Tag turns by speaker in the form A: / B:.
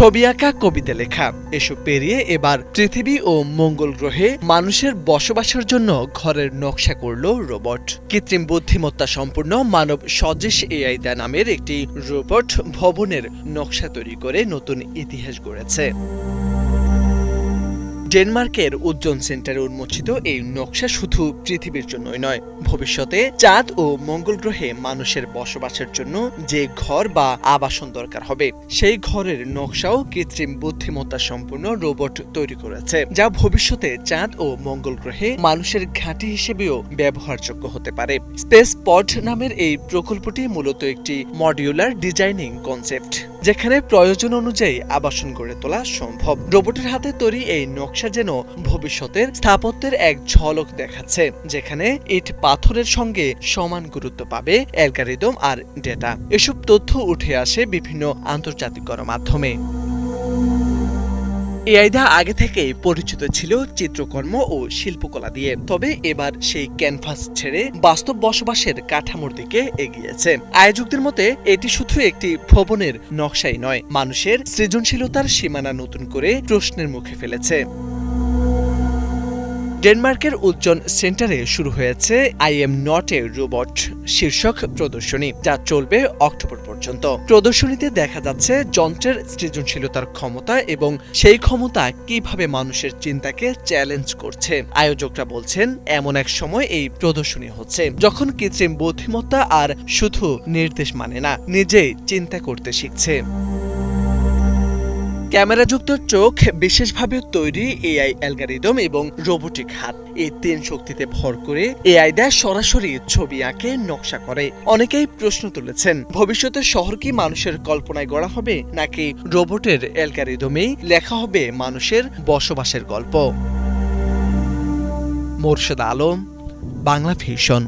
A: ছবি আঁকা, কবিতা লেখা এসব পেরিয়ে এবার পৃথিবী ও মঙ্গল গ্রহে মানুষের বসবাসের জন্য ঘরের নকশা করল রোবট। কৃত্রিম বুদ্ধিমত্তা সম্পূর্ণ মানব সদৃশ এআইদা নামের একটি রোবট ভবনের নকশা তৈরি করে নতুন ইতিহাস গড়েছে। ডেনমার্কের উজ্জ্বল সেন্টারে উন্মোচিত এই নকশা শুধু পৃথিবীর জন্যই নয়, ভবিষ্যতে চাঁদ ও মঙ্গল গ্রহে মানুষের বসবাসের জন্য যে ঘর বা আবাসন দরকার হবে সেই ঘরের নকশাও কৃত্রিম বুদ্ধিমত্তা সম্পূর্ণ রোবট তৈরি করেছে, যা ভবিষ্যতে চাঁদ ও মঙ্গল গ্রহে মানুষের ঘাঁটি হিসেবেও ব্যবহারযোগ্য হতে পারে। স্পেস পড নামের এই প্রকল্পটি মূলত একটি মডিউলার ডিজাইনিং কনসেপ্ট, যেখানে প্রয়োজন অনুযায়ী আবাসন গড়ে তোলা সম্ভব। রোবটের হাতে তৈরি এই নকশা যেন ভবিষ্যতের স্থাপত্যের এক ঝলক দেখাচ্ছে, যেখানে ইট পাথরের সঙ্গে সমান গুরুত্ব পাবে অ্যালগরিদম আর ডেটা। এসব তথ্য উঠে আসে বিভিন্ন আন্তর্জাতিক গণমাধ্যমে। এআইদা আগে থেকেই পরিচিত ছিল চিত্রকর্ম ও শিল্পকলা দিয়ে, তবে এবার সেই ক্যানভাস ছেড়ে বাস্তব বসবাসের কাঠামোর দিকে এগিয়েছে। আয়োজকদের মতে এটি শুধু একটি ভবনের নকশাই নয়, মানুষের সৃজনশীলতার সীমানা নতুন করে প্রশ্নের মুখে ফেলেছে। ডেনমার্কের উজ্জ্বল সেন্টারে শুরু হয়েছে I am not a robot শীর্ষক প্রদর্শনী, যা চলবে অক্টোবর পর্যন্ত। প্রদর্শনীতে দেখা যাচ্ছে যন্ত্রের সৃজনশীলতার ক্ষমতা এবং সেই ক্ষমতা কিভাবে মানুষের চিন্তাকে চ্যালেঞ্জ করছে। আয়োজকরা বলছেন, এমন এক সময় এই প্রদর্শনী হচ্ছে যখন কৃত্রিম বুদ্ধিমত্তা আর শুধু নির্দেশ মানে না, নিজেই চিন্তা করতে শিখছে। ক্যামেরাযুক্ত চোখ, বিশেষভাবে তৈরি এআই অ্যালগরিদম এবং রোবোটিক হাত, এই তিন শক্তিতে ভর করে এআইদা সরাসরি ছবি আঁকে, নকশা করে। অনেকেই প্রশ্ন তুলেছেন, ভবিষ্যতের শহর কি মানুষের কল্পনায় গড়া হবে, নাকি রোবটের অ্যালগরিদমেই লেখা হবে মানুষের বসবাসের গল্প? মোরশেদ আলম, বাংলা ভিশন।